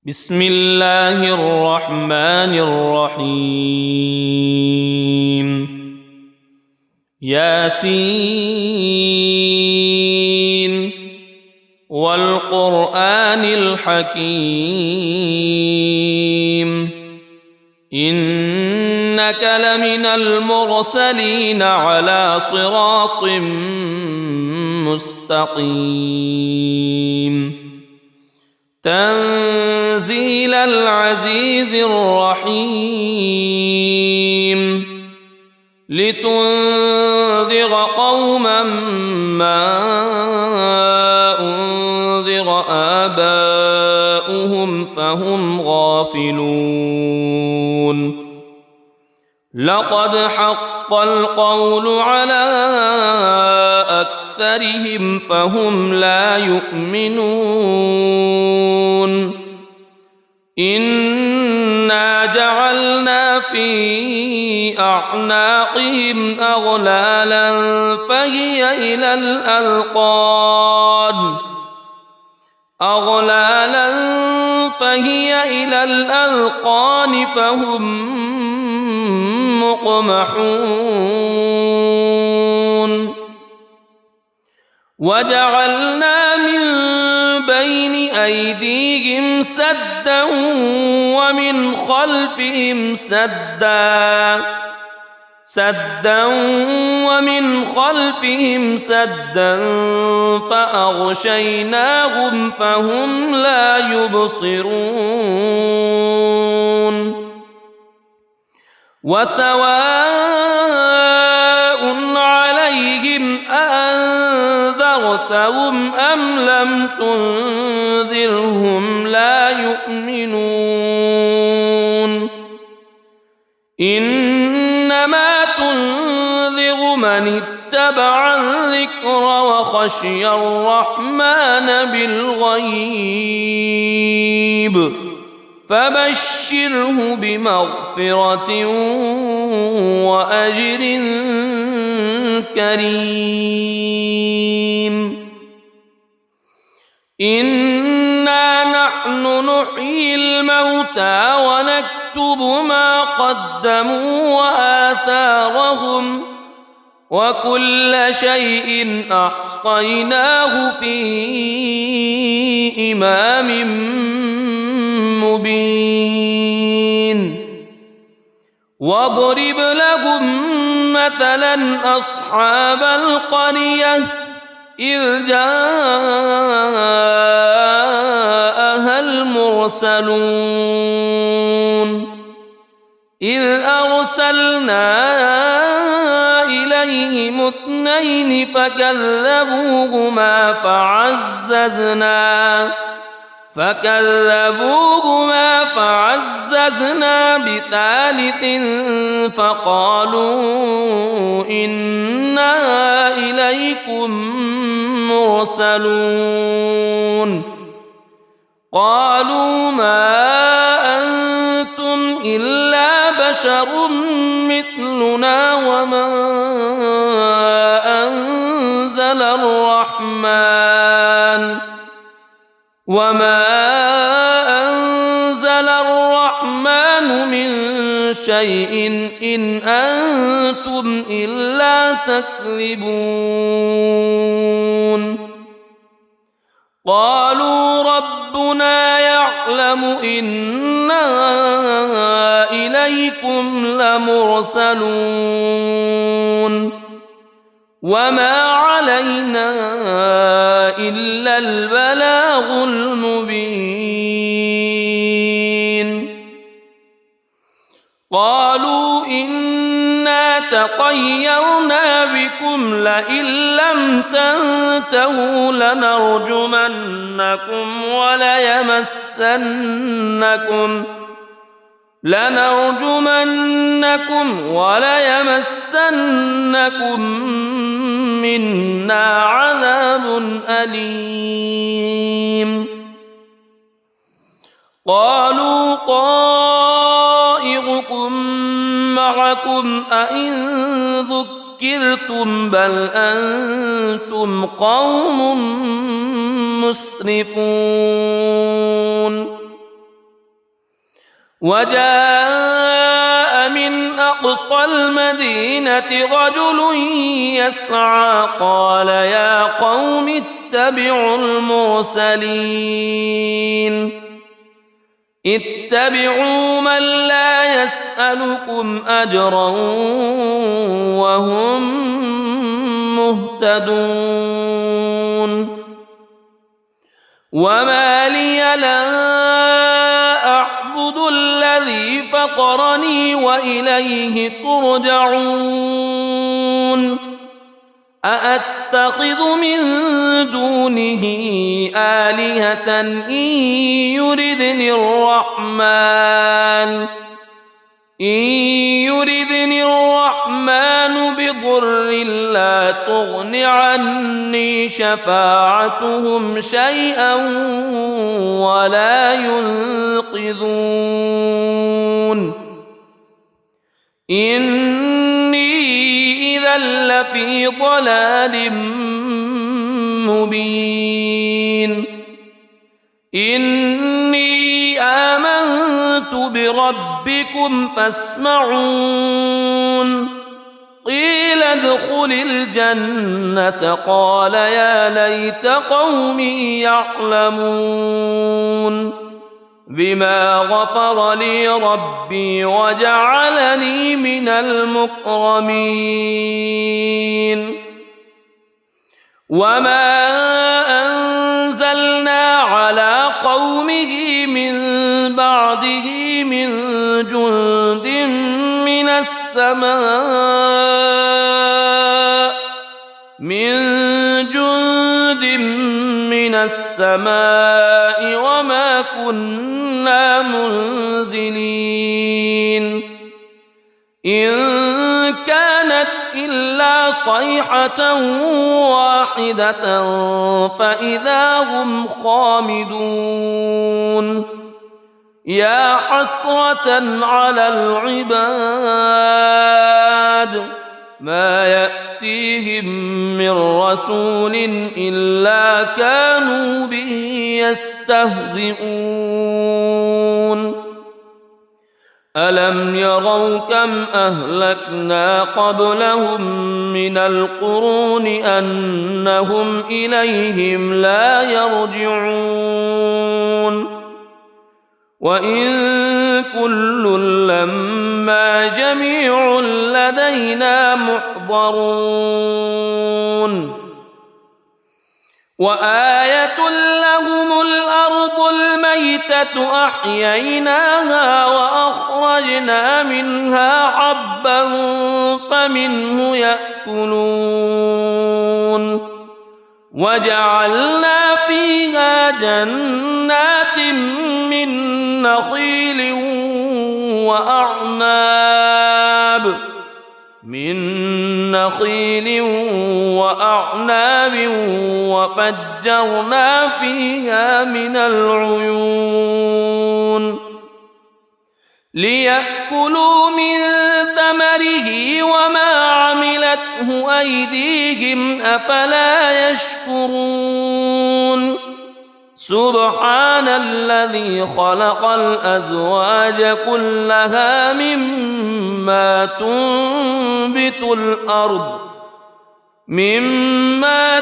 بسم الله الرحمن الرحيم ياسين والقرآن الحكيم إنك لمن المرسلين على صراط مستقيم تنزيل العزيز الرحيم لتنذر قوما ما أنذر آباؤهم فهم غافلون لقد حق القول على أكثرهم فهم لا يؤمنون إنا جعلنا في أعناقهم أغلالا فهي إلى الأذقان فهم مقمحون وجعلنا من بين أيديهم سدا ومن خلفهم سدا فأغشيناهم فهم لا يبصرون وسواء عليهم أأنذرتهم أم لم تنذرهم لا يؤمنون إنما تنذر من اتبع الذكر وخشي الرحمن بالغيب فبشره بمغفرة وأجر كريم إنا نحن نحيي الموتى ونكتب ما قدموا وآثارهم وكل شيء أحصيناه في إمام مبين واضرب لهم مثلا أصحاب القرية إذ جاءها المرسلون إذ أرسلنا إليهم اثنين فكذبوهما فعززنا بثالث فقالوا إنا إليكم مرسلون قالوا ما أنتم إلا بشر مثلنا وما أنزل الرحمن من شيء إن أنتم إلا تكذبون قالوا ربنا يعلم إنا إليكم لمرسلون وما علينا إلا البلاغ المبين قالوا إنا تطيرنا بكم لئن لم تنتهوا لنرجمنكم وليمسنكم منا عذاب أليم قالوا طائركم معكم أئن ذكرتم بل أنتم قوم مسرفون وجاء من أقصى المدينة رجل يسعى قال يا قوم اتبعوا المرسلين اتبعوا من لا يسألكم أجرا وهم مهتدون وما لي لا أعبد الذي فطرني وإليه ترجعون أأتخذ من دونه آلهة إن يردني الرحمن بضر لا تغن عني شفاعتهم شيئا ولا ينقذون إني إذا لفي ضلال مبين إني آمنت بربكم فاسمعون قيل ادخل الجنة قال يا ليت قومي يعلمون بما غفر لي ربي وجعلني من المكرمين وما أنزلنا على قومه من بعده من جند من السماء وما كنا منزلين إن كانت إلا صيحة واحدة فإذا هم خامدون يا حسرة على العباد ما يأتيهم من رسول إلا كانوا به يستهزئون ألم يروا كم أهلكنا قبلهم من القرون أنهم إليهم لا يرجعون وإن كل لما جميع لدينا محضرون وآية لهم الأرض الميتة أحييناها وأخرجنا منها حبا فمنه يأكلون وجعلنا فيها جنات من نخيل وأعناب وفجرنا فيها من العيون ليأكلوا من ثمره وما عملته أيديهم أفلا يشكرون سبحان الذي خلق الأزواج كلها مما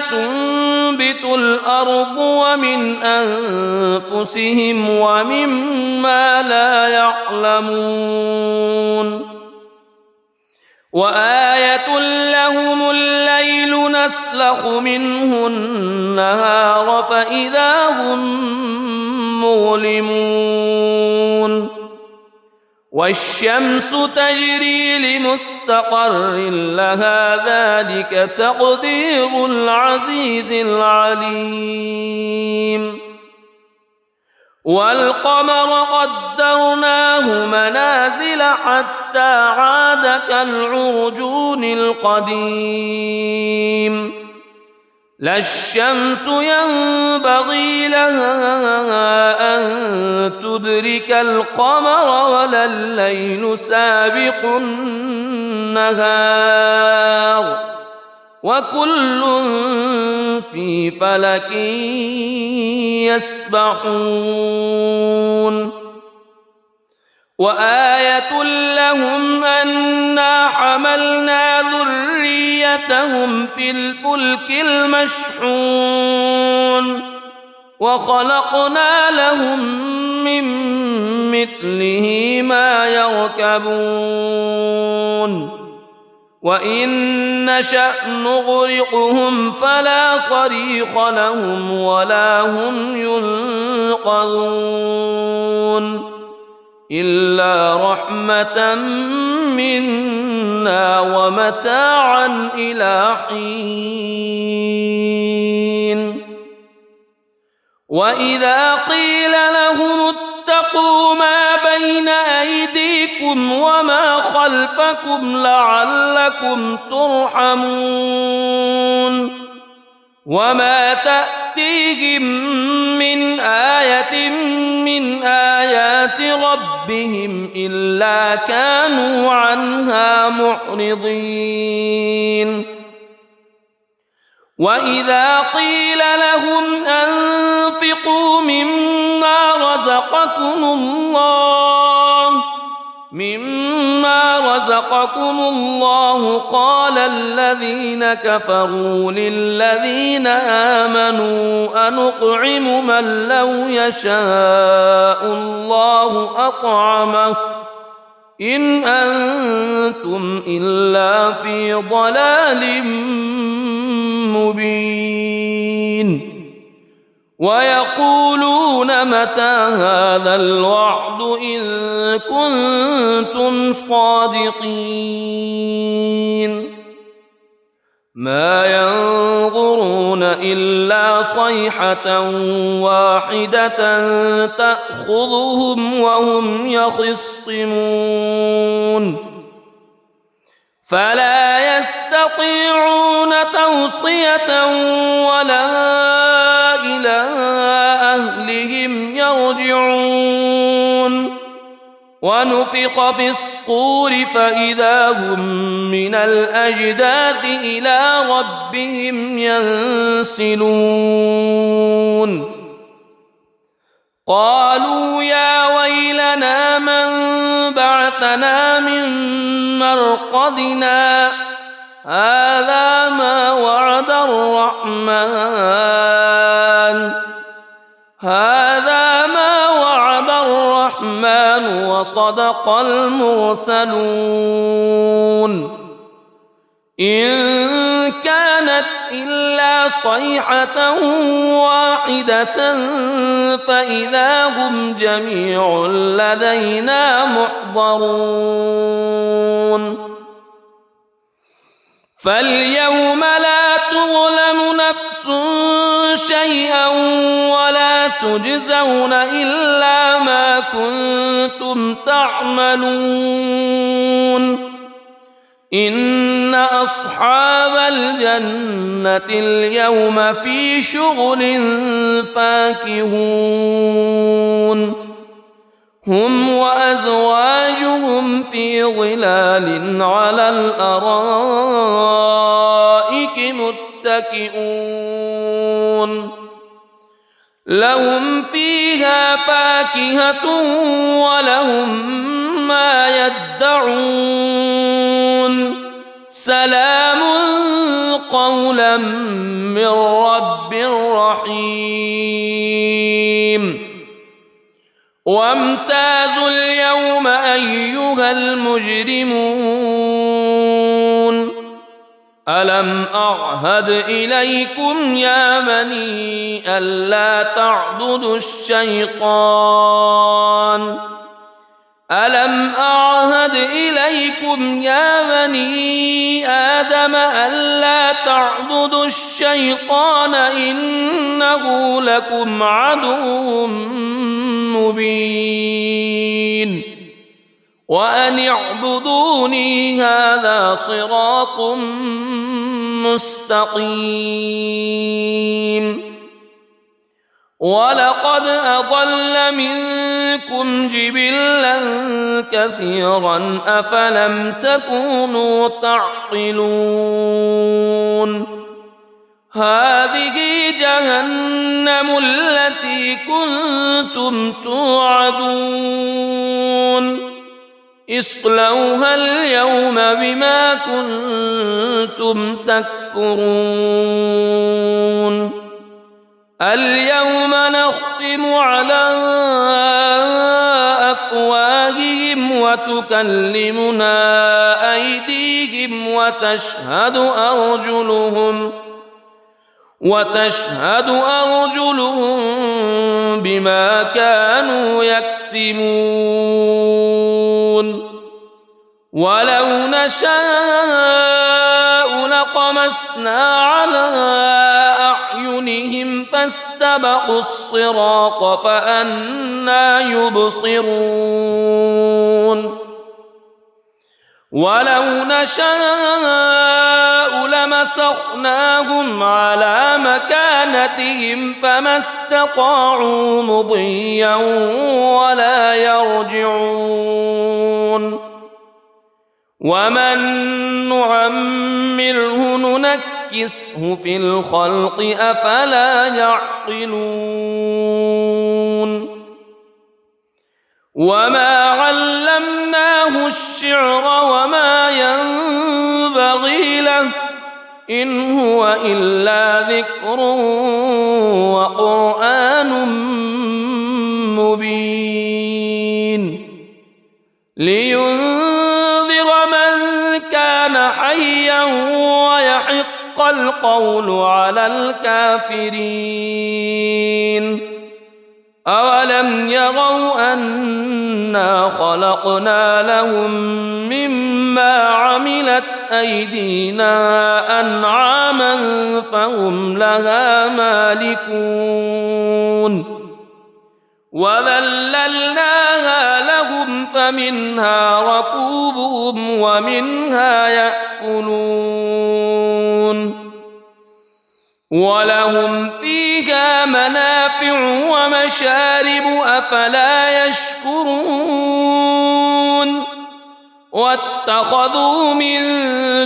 تنبت الأرض ومن أنفسهم ومما لا يعلمون وآية لهم الليل نسلخ منه النهار فإذا هم مظلمون والشمس تجري لمستقر لها ذلك تقدير العزيز العليم والقمر قدرناه منازل حتى عاد كالعرجون القديم لا الشمس ينبغي لها أن تدرك القمر ولا الليل سابق النهار وكل في فلك يسبحون وآية لهم أنا حملنا ذريتهم في الفلك المشحون وخلقنا لهم من مثله ما يركبون وإن نشأ نغرقهم فلا صريخ لهم ولا هم ينقذون إلا رحمة منا ومتاعا إلى حين وإذا قيل لهم اتقوا ما بين أيديكم وما خلفكم لعلكم ترحمون وما تأتيهم من آية من آيات ربهم إلا كانوا عنها معرضين وإذا قيل لهم أنفقوا مما رزقكم الله قال الذين كفروا للذين آمنوا أنطعم من لو يشاء الله أطعمه إن أنتم إلا في ضلال مبين ويقولون متى هذا الوعد إن كنتم صادقين ما ينظرون إلا صيحة واحدة تأخذهم وهم يخصمون فلا يستطيعون توصية ولا إلى أهلهم يرجعون ونفخ في الصور فإذا هم من الأجداث إلى ربهم ينسلون قالوا يا ويلنا من بعثنا من مرقدنا هذا ما وعد الرحمن وصدق المرسلون إن كانت إلا صيحة واحدة فإذا هم جميع لدينا محضرون فاليوم لا تظلم نفس شيئا ولا تجزون إلا ما كنتم تعملون إن أصحاب الجنة اليوم في شغل فاكهون هم وأزواجهم في ظلال على الأرائك متكئون لهم فيها فاكهة ولهم ما يدعون سلام قولا من رب رحيم وامتازوا اليوم أيها المجرمون ألم أعهد إليكم يا بني ألا تعبدوا الشيطان ألم أعهد إليكم يا بني آدم ألا تعبدوا الشيطان إنه لكم عدو مبين وأن اعبدوني هذا صراط مستقيم ولقد أضل منكم جبلا كثيرا أفلم تكونوا تعقلون هذه جهنم التي كنتم توعدون اصلوها اليوم بما كنتم تكفرون اليوم نختم على أفواههم وتكلمنا أيديهم وتشهد أرجلهم بما كانوا يكسبون ولو نشاء لطمسنا على أعينهم فاستبقوا الصراط فأنى يبصرون ولو نشاء لمسخناهم على مكانتهم فما استطاعوا مضيا ولا يرجعون ومن نعمره ننكسه في الخلق أفلا يعقلون وما علمناه الشعر وما ينبغي له إن هو إلا ذكر وقرآن مبين لينذر من كان حيا ويحق القول على الكافرين أولم يروا أنا خلقنا لهم مما عملت أيدينا أنعاما فهم لها مالكون وذللناها لهم فمنها ركوبهم ومنها يأكلون ولهم فيها منافع ومشارب أفلا يشكرون واتخذوا من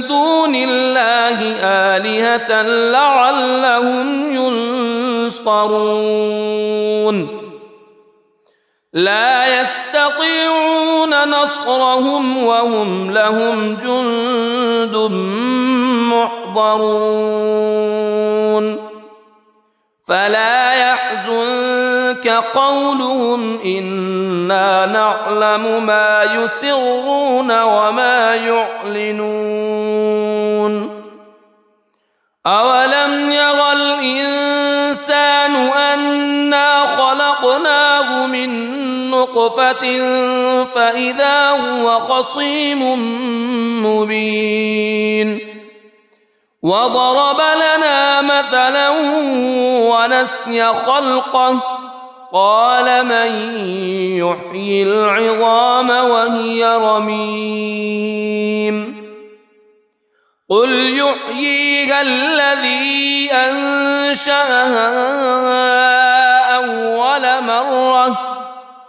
دون الله آلهة لعلهم ينصرون لا يستطيعون نصرهم وهم لهم جند محضرون فلا يحزنك قولهم إنا نعلم ما يسرون وما يعلنون أولم ير الإنسان أنا خلقناه من نطفة فإذا هو خصيم مبين وضرب لنا مثلا ونسي خلقه قال من يحيي العظام وهي رميم قل يحييها الذي أنشأها أول مرة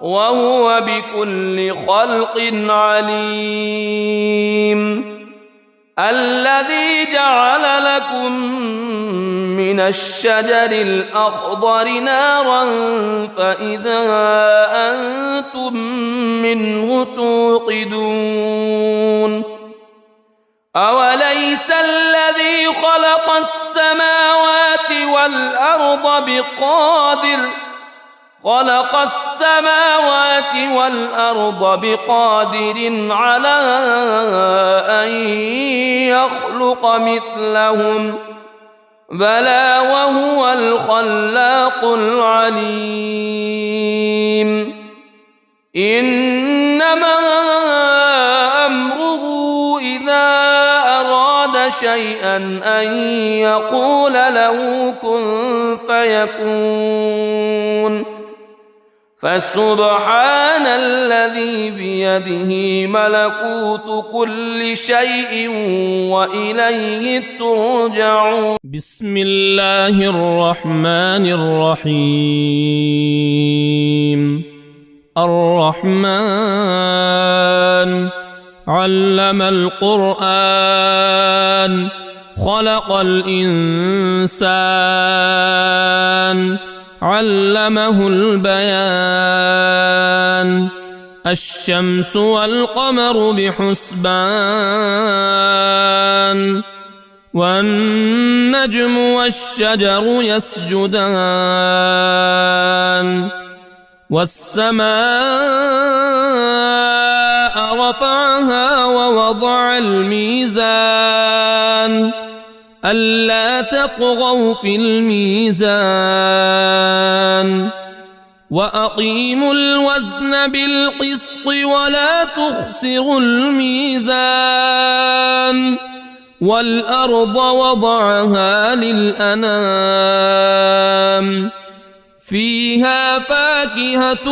وهو بكل خلق عليم الذي جعل لكم من الشجر الأخضر نارا فإذا أنتم منه توقدون أوليس الذي خلق السماوات والأرض بقادر على أن يخلق مثلهم بلى وهو الخلاق العليم إنما أمره إذا أراد شيئا أن يقول له كن فيكون فسبحان الذي بيده ملكوت كل شيء وإليه ترجعون بسم الله الرحمن الرحيم الرحمن علم القرآن خلق الإنسان علمه البيان الشمس والقمر بحسبان والنجم والشجر يسجدان والسماء رفعها ووضع الميزان ألا تطغوا في الميزان وأقيموا الوزن بالقسط ولا تخسروا الميزان والأرض وضعها للأنام فيها فاكهة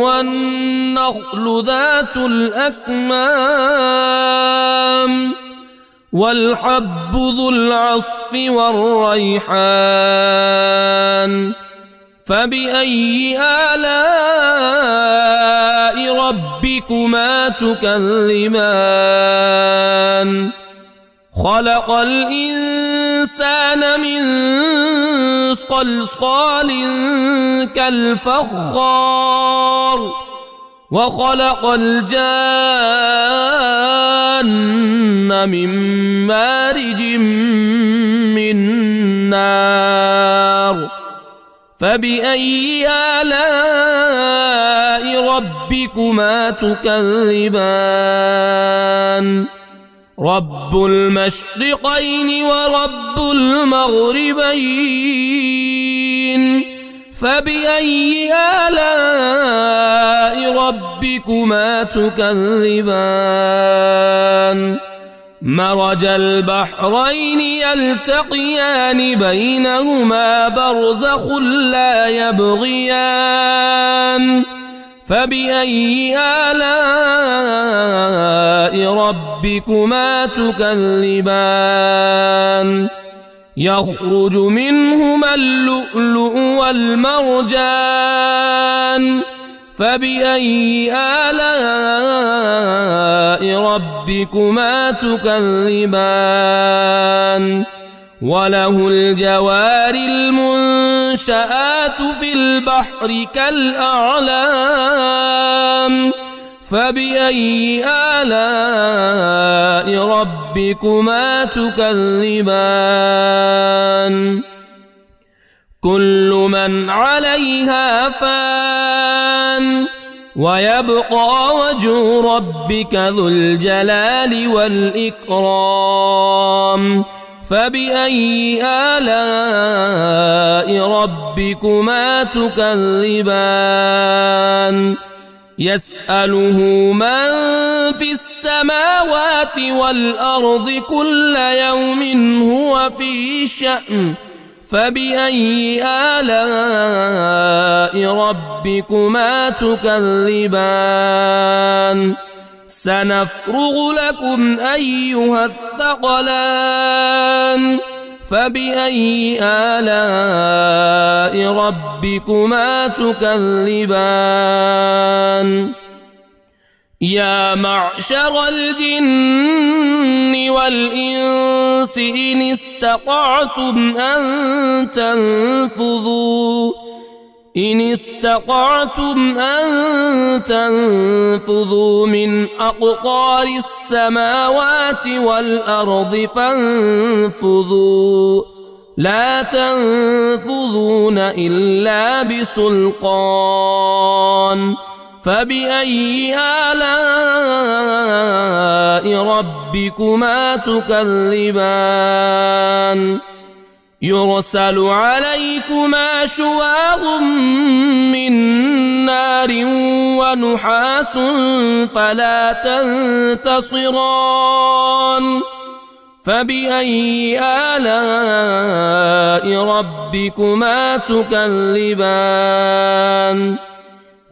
والنخل ذات الأكمام والحب ذو العصف والريحان فبأي آلاء ربكما تكذبان خلق الإنسان من صلصال كالفخار وخلق الجان من مارج من نار فبأي آلاء ربكما تكذبان رب المشرقين ورب المغربين فبأي آلاء ربكما تكذبان مرج البحرين يلتقيان بينهما برزخ لا يبغيان فبأي آلاء ربكما تكذبان يخرج منهما اللؤلؤ والمرجان فبأي آلاء ربكما تكذبان وله الجوار المنشآت في البحر كالأعلام فبأي آلاء ربكما تكذبان كل من عليها فان ويبقى وجه ربك ذو الجلال والإكرام فبأي آلاء ربكما تكذبان يسأله من في السماوات والأرض كل يوم هو في شأن فبأي آلاء ربكما تكذبان سنفرغ لكم أيها الثقلان فبأي آلاء ربكما تكذبان يا معشر الجن والإنس إن استطعتم أن تنفذوا من أقطار السماوات والأرض فانفذوا لا تنفذون إلا بسلطان فبأي آلاء ربكما تكذبان يرسل عليكما شواظ من نار ونحاس فلا تنتصران فبأي آلاء ربكما تكذبان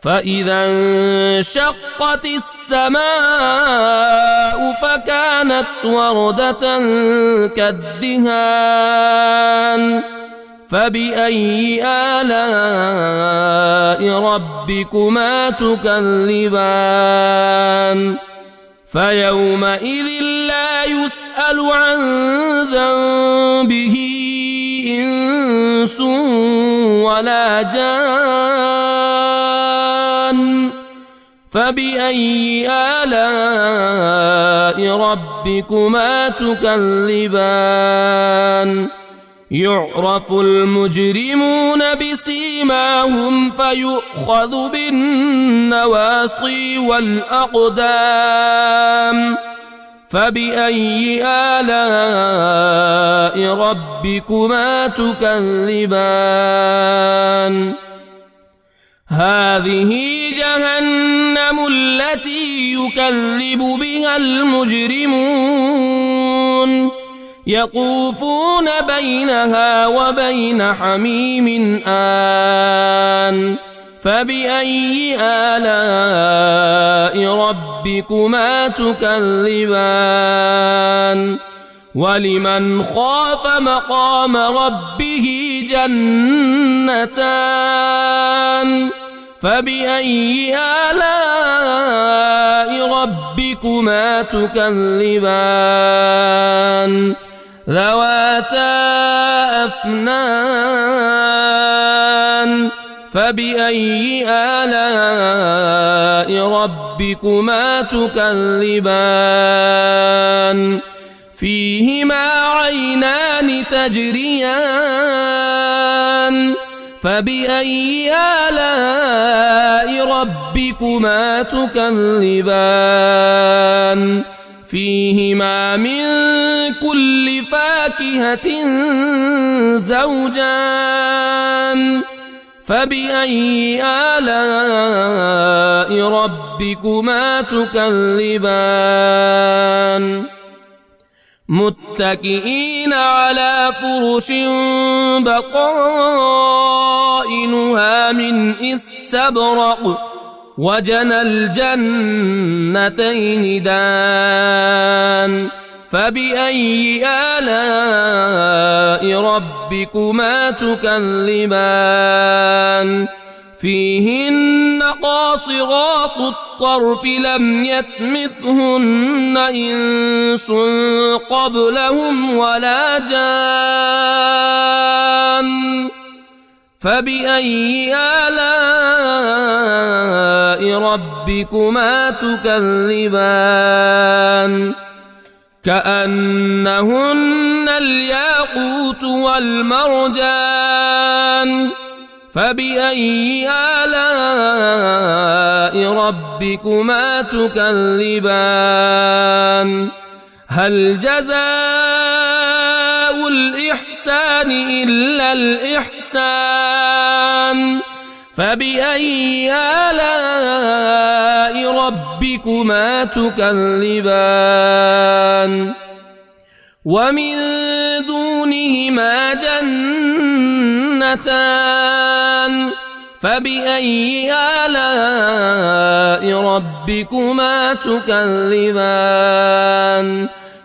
فإذا انشقت السماء فكانت وردة كالدهان فبأي آلاء ربكما تكذبان فيومئذ لا يسأل عن ذنبه إنس ولا جان فبأي آلاء ربكما تكذبان يعرف المجرمون بسيماهم فيؤخذ بالنواصي والأقدام فبأي آلاء ربكما تكذبان هذه جهنم التي يكذب بها المجرمون يطوفون بينها وبين حميم آن فبأي آلاء ربكما تكذبان ولمن خاف مقام ربه جنتان فبأي آلاء ربكما تكذبان ذواتا أفنان فبأي آلاء ربكما تكذبان فيهما عينان تجريان فبأي آلاء ربكما تكذبان فيهما من كل فاكهة زوجان فبأي آلاء ربكما تكذبان متكئين على فرش بطائنها من استبرق وجنى الجنتين دان فبأي آلاء ربكما تكذبان فيهن قاصرات الطرف لم يطمثهن إنس قبلهم ولا جان فبأي آلاء ربكما تكذبان كأنهن الياقوت والمرجان فبأي آلاء ربكما تكذبان هل جزاء الإحسان إلا الإحسان فبأي آلاء ربكما تكذبان ومن دونهما جنتان فبأي آلاء ربكما تكذبان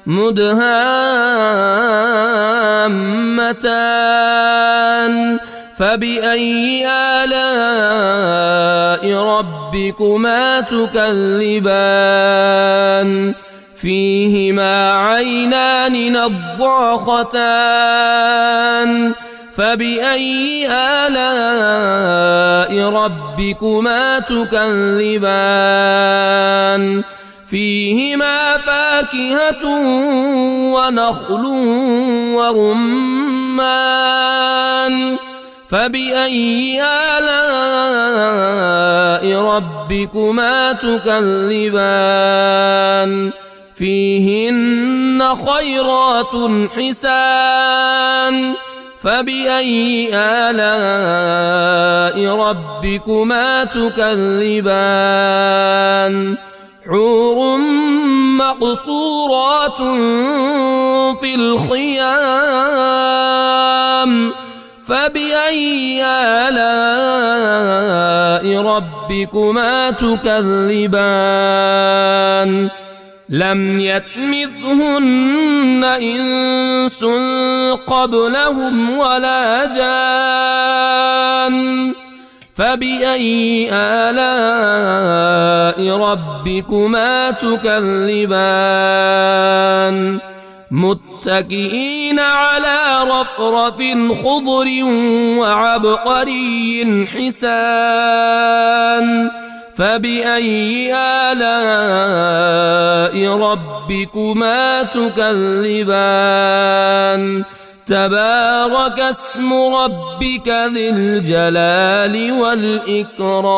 مدهامتان فبأي آلاء ربكما تكذبان فيهما عينان نضاختان فبأي آلاء ربكما تكذبان فيهما فاكهة ونخل ورمان فبأي آلاء ربكما تكذبان فيهن خيرات حسان فبأي آلاء ربكما تكذبان حور مقصورات في الخيام فبأي آلاء ربكما تكذبان لم يطمثهن إنس قبلهم ولا جان فبأي آلاء ربكما تكذبان متكئين على رفرف خضر وعبقري حسان فبأي آلاء ربكما تكذبان تبارك اسم ربك ذي الجلال والإكرام